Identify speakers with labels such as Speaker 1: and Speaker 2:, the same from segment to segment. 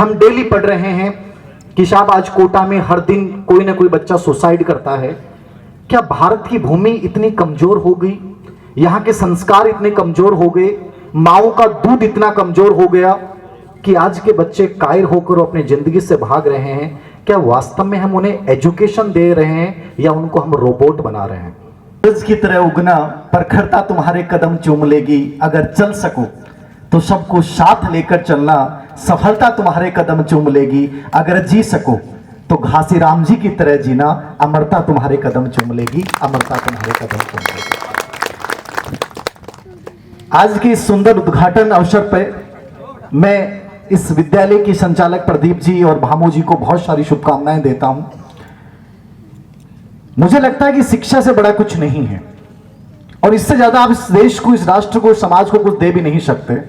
Speaker 1: हम डेली पढ़ रहे हैं कि साहब आज कोटा में हर दिन कोई ना कोई बच्चा सुसाइड करता है। क्या भारत की भूमि इतनी कमजोर हो गई, यहाँ के संस्कार इतने कमजोर हो गए, माओ का दूध इतना कमजोर हो गया कि आज के बच्चे कायर होकर अपनी जिंदगी से भाग रहे हैं? क्या वास्तव में हम उन्हें एजुकेशन दे रहे हैं या उनको हम रोबोट बना रहे हैं? सूरज की तरह उगना, प्रखरता तुम्हारे कदम चूम लेगी। अगर चल सको तो सबको साथ लेकर चलना, सफलता तुम्हारे कदम चूम लेगी। अगर जी सको तो घासीराम जी की तरह जीना, अमरता तुम्हारे कदम चूम लेगी, अमरता तुम्हारे कदम चूम लेगी। आज के इस सुंदर उद्घाटन अवसर पर मैं इस विद्यालय की संचालक प्रदीप जी और भामो जी को बहुत सारी शुभकामनाएं देता हूं। मुझे लगता है कि शिक्षा से बड़ा कुछ नहीं है और इससे ज्यादा आप इस देश को, इस राष्ट्र को, इस समाज को कुछ दे भी नहीं सकते।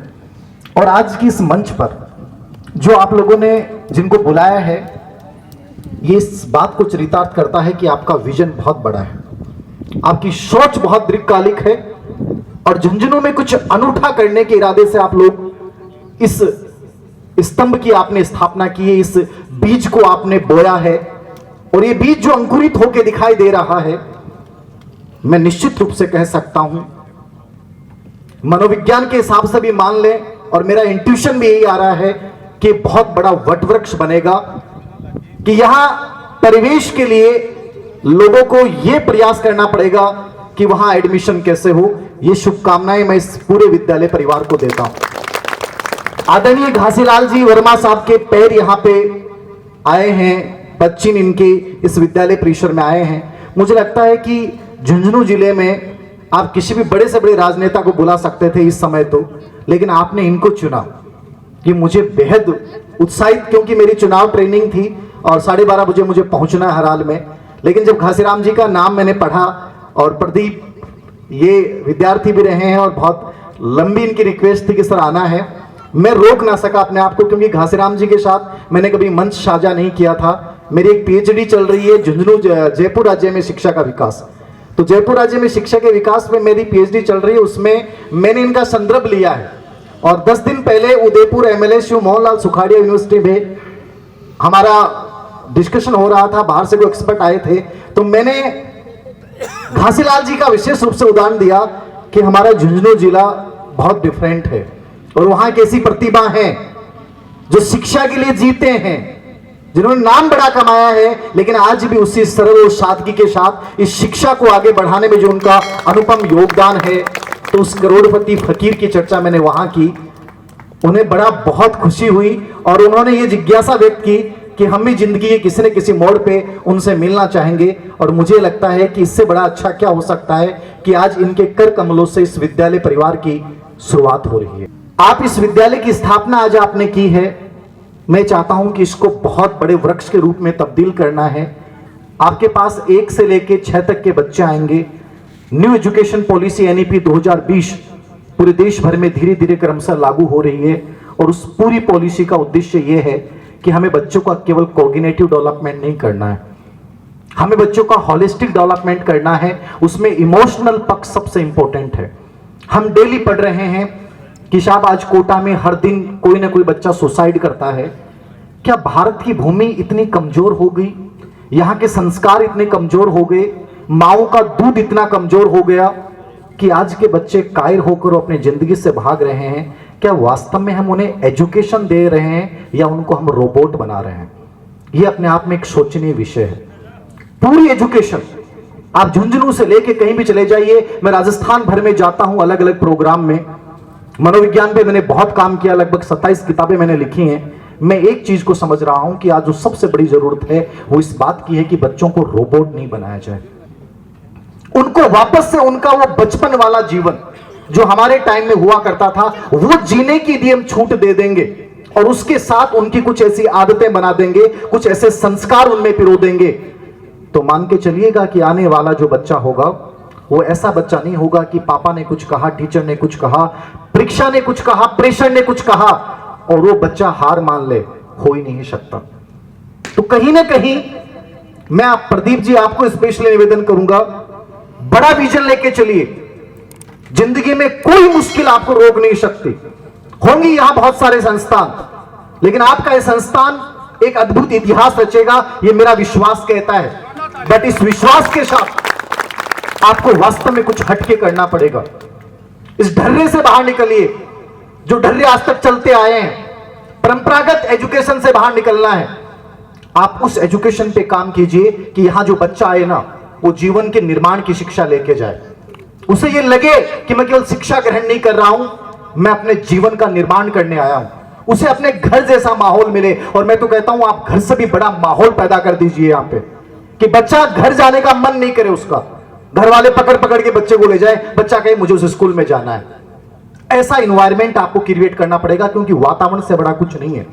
Speaker 1: और आज की इस मंच पर जो आप लोगों ने जिनको बुलाया है, ये इस बात को चरितार्थ करता है कि आपका विजन बहुत बड़ा है, आपकी सोच बहुत दीर्घकालिक है और झुंझुनू में कुछ अनूठा करने के इरादे से आप लोग इस स्तंभ की आपने स्थापना की है, इस बीज को आपने बोया है और ये बीज जो अंकुरित होकर दिखाई दे रहा है, मैं निश्चित रूप से कह सकता हूं, मनोविज्ञान के हिसाब से भी मान लें और मेरा इंट्यूशन भी यही आ रहा है कि बहुत बड़ा वटवृक्ष बनेगा। कि यहां परिवेश के लिए लोगों को यह प्रयास करना पड़ेगा कि वहां एडमिशन कैसे हो। ये शुभकामनाएं मैं इस पूरे विद्यालय परिवार को देता हूं। आदरणीय घासीलाल जी वर्मा साहब के पैर यहां पे आए हैं, बच्चिन इनके इस विद्यालय परिसर में आए हैं। मुझे लगता है कि झुंझुनू जिले में आप किसी भी बड़े से बड़े राजनेता को बुला सकते थे इस समय तो, लेकिन आपने इनको चुना। कि मुझे बेहद उत्साहित, क्योंकि मेरी चुनाव ट्रेनिंग थी और 12:30 बजे मुझे पहुंचना है हराल में। लेकिन जब घासीराम जी का नाम मैंने पढ़ा और प्रदीप ये विद्यार्थी भी रहे हैं और बहुत लंबी इनकी रिक्वेस्ट थी कि सर आना है, मैं रोक ना सका अपने आप को, क्योंकि घासीराम जी के साथ मैंने कभी मंच साझा नहीं किया था। मेरी एक पीएचडी चल रही है झुंझुनू जयपुर राज्य में शिक्षा का विकास। तो जयपुर राज्य में शिक्षा के विकास में मेरी पीएचडी चल रही है, उसमें मैंने इनका संदर्भ लिया है। और 10 दिन पहले उदयपुर एमएलए श्री मोहनलाल सुखाड़िया यूनिवर्सिटी में हमारा डिस्कशन हो रहा था, बाहर से कोई एक्सपर्ट आए थे, तो मैंने घासीलाल जी का विशेष रूप से उदाहरण दिया कि हमारा झुंझुनू जिला बहुत डिफरेंट है और वहां एक ऐसी प्रतिभा है जो शिक्षा के लिए जीते हैं, जिन्होंने नाम बड़ा कमाया है, लेकिन आज भी उसी सरल और सादगी के साथ इस शिक्षा को आगे बढ़ाने में जो उनका अनुपम योगदान है। तो उस करोड़पति फकीर की चर्चा मैंने वहां की, उन्हें बड़ा बहुत खुशी हुई और उन्होंने ये जिज्ञासा व्यक्त की कि हम भी जिंदगी के किसी न किसी मोड़ पे उनसे मिलना चाहेंगे। और मुझे लगता है कि इससे बड़ा अच्छा क्या हो सकता है कि आज इनके कर कमलों से इस विद्यालय परिवार की शुरुआत हो रही है। आप इस विद्यालय की स्थापना आज आपने की है, मैं चाहता हूं कि इसको बहुत बड़े वृक्ष के रूप में तब्दील करना है। आपके पास 1 से लेकर 6 तक के बच्चे आएंगे। न्यू एजुकेशन पॉलिसी एनईपी 2020 पूरे देश भर में धीरे धीरे क्रमशः लागू हो रही है और उस पूरी पॉलिसी का उद्देश्य यह है कि हमें बच्चों का केवल कोऑर्डिनेटिव डेवलपमेंट नहीं करना है, हमें बच्चों का होलिस्टिक डेवलपमेंट करना है। उसमें इमोशनल पक्ष सबसे इंपॉर्टेंट है। हम डेली पढ़ रहे हैं कि साहब आज कोटा में हर दिन कोई ना कोई बच्चा सुसाइड करता है। क्या भारत की भूमि इतनी कमजोर हो गई, यहाँ के संस्कार इतने कमजोर हो गए, माओ का दूध इतना कमजोर हो गया कि आज के बच्चे कायर होकर अपनी जिंदगी से भाग रहे हैं? क्या वास्तव में हम उन्हें एजुकेशन दे रहे हैं या उनको हम रोबोट बना रहे हैं? यह अपने आप में एक सोचनीय विषय है। पूरी एजुकेशन आप झुंझुनू से लेके कहीं भी चले जाइए, मैं राजस्थान भर में जाता हूं अलग अलग प्रोग्राम में, मनोविज्ञान पे मैंने बहुत काम किया, लगभग 27 किताबें मैंने लिखी हैं। मैं एक चीज को समझ रहा हूं कि आज जो सबसे बड़ी जरूरत है वो इस बात की है कि बच्चों को रोबोट नहीं बनाया जाए, उनको वापस से उनका वो बचपन वाला जीवन जो हमारे टाइम में हुआ करता था वो जीने की यदि हम छूट दे देंगे और उसके साथ उनकी कुछ ऐसी आदतें बना देंगे, कुछ ऐसे संस्कार उनमें पिरो देंगे, तो मान के चलिएगा कि आने वाला जो बच्चा होगा वो ऐसा बच्चा नहीं होगा कि पापा ने कुछ कहा, टीचर ने कुछ कहा, परीक्षा ने कुछ कहा, प्रेशर ने कुछ कहा और वो बच्चा हार मान ले। हो ही नहीं सकता। तो कहीं ना कहीं मैं आप प्रदीप जी आपको स्पेशली निवेदन करूंगा, बड़ा विजन लेके चलिए। जिंदगी में कोई मुश्किल आपको रोक नहीं सकती। होंगी यहां बहुत सारे संस्थान, लेकिन आपका यह संस्थान एक अद्भुत इतिहास रचेगा, यह मेरा विश्वास कहता है। बट इस विश्वास के साथ आपको वास्तव में कुछ हटके करना पड़ेगा। इस ढर्रे से बाहर निकलिए, जो ढर्रे आज तक चलते आए हैं। परंपरागत एजुकेशन से बाहर निकलना है। आप उस एजुकेशन पे काम कीजिए कि यहां जो बच्चा आए ना, वो जीवन के निर्माण की शिक्षा लेके जाए। उसे ये लगे कि मैं केवल शिक्षा ग्रहण नहीं कर रहा हूं, मैं अपने जीवन का निर्माण करने आया हूं। उसे अपने घर जैसा माहौल मिले। और मैं तो कहता हूं आप घर से भी बड़ा माहौल पैदा कर दीजिए यहां पे, कि बच्चा घर जाने का मन नहीं करे उसका। घर वाले पकड़ पकड़ के बच्चे को ले जाए, बच्चा कहे मुझे उस स्कूल में जाना है। ऐसा इन्वायरमेंट आपको क्रिएट करना पड़ेगा, क्योंकि वातावरण से बड़ा कुछ नहीं है।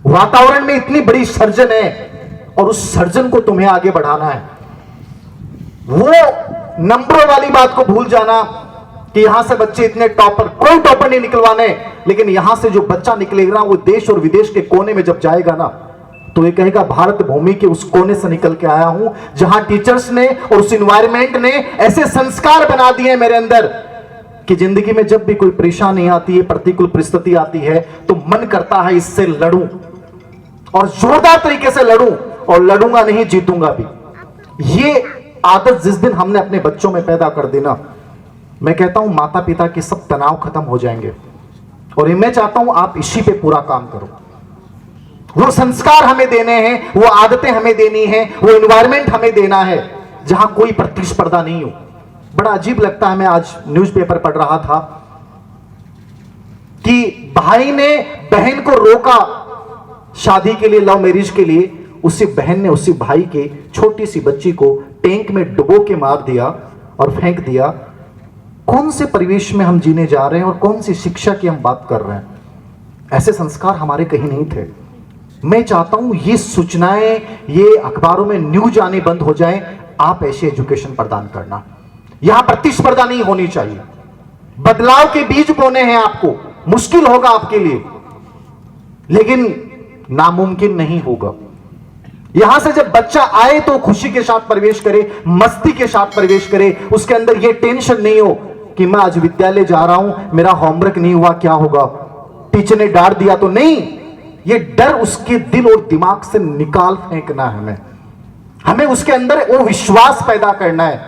Speaker 1: वातावरण में इतनी बड़ी सर्जन है और उस सर्जन को तुम्हें आगे बढ़ाना है। वो नंबरों वाली बात को भूल जाना कि यहां से बच्चे इतने टॉपर, कोई टॉपर नहीं निकलवाने, लेकिन यहां से जो बच्चा निकलेगा वो देश और विदेश के कोने में जब जाएगा ना, तो ये कहेगा भारत भूमि के उस कोने से निकल के आया हूं जहां टीचर्स ने और उस एनवायरनमेंट ने ऐसे संस्कार बना दिए मेरे अंदर कि जिंदगी में जब भी कोई परेशानी आती है, प्रतिकूल परिस्थिति आती है, तो मन करता है इससे लड़ूं और जोरदार तरीके से लड़ूं, और लड़ूंगा नहीं, जीतूंगा भी। ये आदत जिस दिन हमने अपने बच्चों में पैदा कर दी ना, मैं कहता हूं माता पिता के सब तनाव खत्म हो जाएंगे। और मैं चाहता हूं आप इसी पे पूरा काम करो। वो संस्कार हमें देने हैं, वो आदतें हमें देनी है, वो एनवायरनमेंट हमें देना है जहां कोई प्रतिस्पर्धा नहीं हो। बड़ा अजीब लगता है, मैं आज न्यूज़पेपर पढ़ रहा था कि भाई ने बहन को रोका शादी के लिए, लव मैरिज के लिए। उसी बहन ने उसी भाई के छोटी सी बच्ची को टैंक में डुबो के मार दिया और फेंक दिया। कौन से परिवेश में हम जीने जा रहे हैं और कौन सी शिक्षा की हम बात कर रहे हैं? ऐसे संस्कार हमारे कहीं नहीं थे। मैं चाहता हूं ये सूचनाएं, ये अखबारों में न्यूज आने बंद हो जाएं। आप ऐसे एजुकेशन प्रदान करना, यहां प्रतिस्पर्धा नहीं होनी चाहिए। बदलाव के बीज बोने हैं आपको। मुश्किल होगा आपके लिए, लेकिन नामुमकिन नहीं होगा। यहां से जब बच्चा आए तो खुशी के साथ प्रवेश करे, मस्ती के साथ प्रवेश करे। उसके अंदर यह टेंशन नहीं हो कि मैं आज विद्यालय जा रहा हूं, मेरा होमवर्क नहीं हुआ, क्या होगा, टीचर ने डांट दिया तो नहीं। यह डर उसके दिल और दिमाग से निकाल फेंकना है। हमें उसके अंदर वो विश्वास पैदा करना है,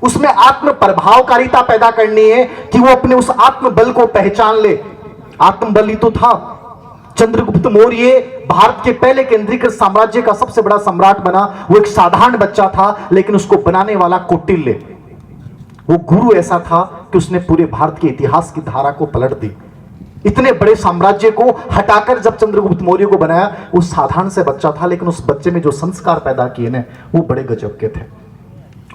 Speaker 1: उसमें आत्म प्रभावकारिता पैदा करनी है कि वो अपने उस आत्मबल को पहचान ले। आत्मबल ही तो था। चंद्रगुप्त मौर्य भारत के पहले केंद्रीकृत साम्राज्य का सबसे बड़ा सम्राट बना। वो एक साधारण बच्चा था, लेकिन उसको बनाने वाला कौटिल्य, वो गुरु ऐसा था कि उसने पूरे भारत के इतिहास की धारा को पलट दी। इतने बड़े साम्राज्य को हटाकर जब चंद्रगुप्त मौर्य को बनाया, वो साधारण से बच्चा था, लेकिन उस बच्चे में जो संस्कार पैदा किए ना, वो बड़े गजब के थे।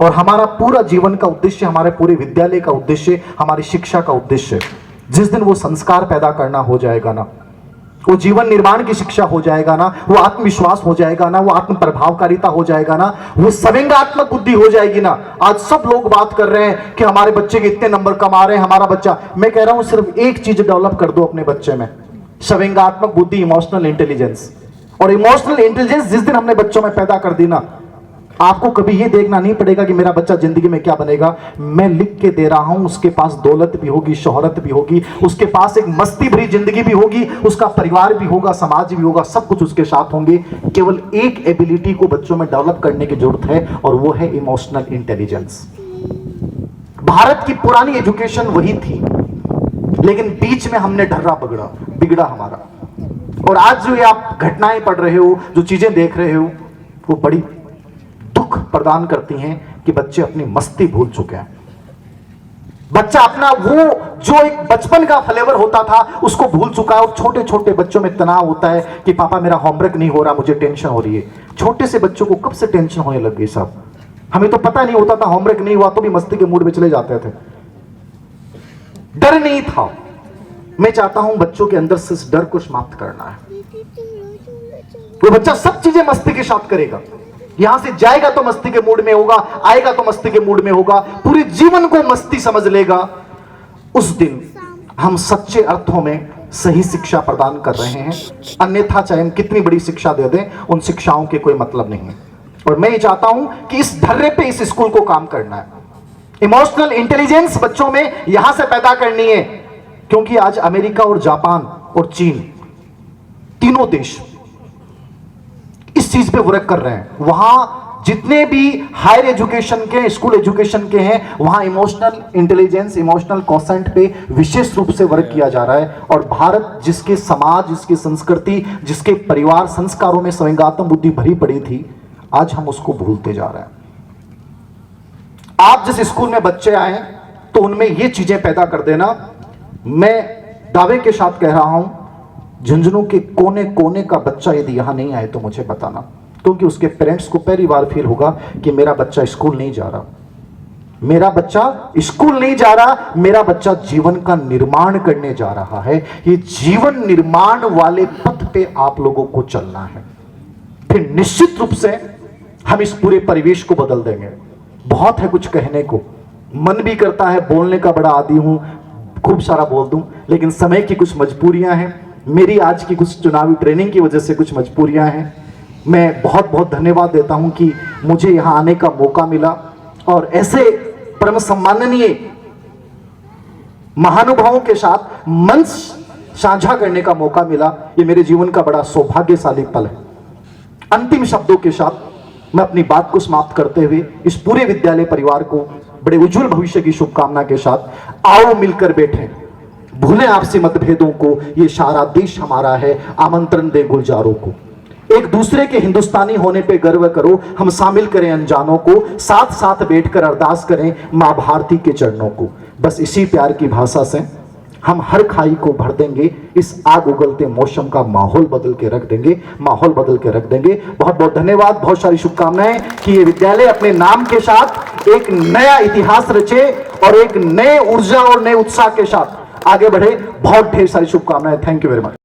Speaker 1: और हमारा पूरा जीवन का उद्देश्य, हमारे पूरे विद्यालय का उद्देश्य, हमारी शिक्षा का उद्देश्य, जिस दिन वो संस्कार पैदा करना हो जाएगा ना, वो जीवन निर्माण की शिक्षा हो जाएगा ना, वो आत्मविश्वास हो जाएगा ना, वो आत्म प्रभावकारिता हो जाएगा ना, वो संवेगात्मक बुद्धि हो जाएगी ना। आज सब लोग बात कर रहे हैं कि हमारे बच्चे के इतने नंबर कम आ रहे हैं, हमारा बच्चा। मैं कह रहा हूं सिर्फ एक चीज डेवलप कर दो अपने बच्चे में, संवेगात्मक बुद्धि, इमोशनल इंटेलिजेंस। और इमोशनल इंटेलिजेंस जिस दिन हमने बच्चों में पैदा कर दी ना, आपको कभी ये देखना नहीं पड़ेगा कि मेरा बच्चा जिंदगी में क्या बनेगा। मैं लिख के दे रहा हूं, उसके पास दौलत भी होगी, शोहरत भी होगी, उसके पास एक मस्ती भरी जिंदगी भी होगी, उसका परिवार भी होगा, समाज भी होगा, सब कुछ उसके साथ होंगे। केवल एक एबिलिटी को बच्चों में डेवलप करने की जरूरत है, और वो है इमोशनल इंटेलिजेंस। भारत की पुरानी एजुकेशन वही थी, लेकिन बीच में हमने ढर्रा बिगड़ा हमारा। और आज जो ये आप घटनाएं पढ़ रहे हो, जो चीजें देख रहे हो, वो बड़ी दुख प्रदान करती हैं कि बच्चे अपनी मस्ती भूल चुके हैं। बच्चा अपना वो जो एक बचपन का फ्लेवर होता था उसको भूल चुका है। और छोटे छोटे बच्चों में तनाव होता है कि पापा मेरा होमवर्क नहीं हो रहा, मुझे टेंशन हो रही है। छोटे से बच्चों को कब से टेंशन होने लग गई साहब? हमें तो पता नहीं होता था, होमवर्क नहीं हुआ तो भी मस्ती के मूड में चले जाते थे, डर नहीं था। मैं चाहता हूं बच्चों के अंदर से इस डर को समाप्त करना है। वो बच्चा सब चीजें मस्ती के साथ करेगा। यहां से जाएगा तो मस्ती के मूड में होगा, आएगा तो मस्ती के मूड में होगा, पूरे जीवन को मस्ती समझ लेगा। उस दिन हम सच्चे अर्थों में सही शिक्षा प्रदान कर रहे हैं। अन्यथा चाहे हम कितनी बड़ी शिक्षा दे दें, उन शिक्षाओं के कोई मतलब नहीं है। और मैं ये चाहता हूं कि इस ढर्रे पे इस स्कूल को काम करना है। इमोशनल इंटेलिजेंस बच्चों में यहां से पैदा करनी है, क्योंकि आज अमेरिका और जापान और चीन तीनों देश इस चीज पे वर्क कर रहे हैं। वहां जितने भी हायर एजुकेशन के, स्कूल एजुकेशन के हैं, वहां इमोशनल इंटेलिजेंस, इमोशनल क्वोशेंट पे विशेष रूप से वर्क किया जा रहा है। और भारत जिसके समाज, जिसकी संस्कृति, जिसके परिवार संस्कारों में संवेगात्मक बुद्धि भरी पड़ी थी, आज हम उसको भूलते जा रहे हैं। आप जिस स्कूल में बच्चे आए तो उनमें ये चीजें पैदा कर देना। मैं दावे के साथ कह रहा हूं, झुंझुनू के कोने कोने का बच्चा यदि यहां नहीं आए तो मुझे बताना, क्योंकि उसके पेरेंट्स को पहली बार फील होगा कि मेरा बच्चा स्कूल नहीं जा रहा, मेरा बच्चा स्कूल नहीं जा रहा, मेरा बच्चा जीवन का निर्माण करने जा रहा है। ये जीवन निर्माण वाले पथ पे आप लोगों को चलना है, फिर निश्चित रूप से हम इस पूरे परिवेश को बदल देंगे। बहुत है कुछ कहने को, मन भी करता है बोलने का, बड़ा आदी हूं, खूब सारा बोल दूं, लेकिन समय की कुछ मजबूरियां हैं, मेरी आज की कुछ चुनावी ट्रेनिंग की वजह से कुछ मजबूरियां हैं। मैं बहुत बहुत धन्यवाद देता हूं कि मुझे यहां आने का मौका मिला और ऐसे परम सम्माननीय महानुभावों के साथ मंच साझा करने का मौका मिला। ये मेरे जीवन का बड़ा सौभाग्यशाली पल है। अंतिम शब्दों के साथ मैं अपनी बात को समाप्त करते हुए इस पूरे विद्यालय परिवार को बड़े उज्जवल भविष्य की शुभकामना के साथ, आओ मिलकर बैठें, भूलें आपसी मतभेदों को, ये सारा देश हमारा है, आमंत्रण दे गुलजारों को, एक दूसरे के हिंदुस्तानी होने पे गर्व करो, हम शामिल करें अनजानों को, साथ साथ बैठकर अरदास करें मां भारती के चरणों को। बस इसी प्यार की भाषा से हम हर खाई को भर देंगे, इस आग उगलते मौसम का माहौल बदल के रख देंगे, माहौल बदल के रख देंगे। बहुत बहुत धन्यवाद, बहुत सारी शुभकामनाएं कि ये विद्यालय अपने नाम के साथ एक नया इतिहास रचे और एक नए ऊर्जा और नए उत्साह के साथ आगे बढ़े। बहुत ढेर सारी शुभकामनाएं। Thank you very much.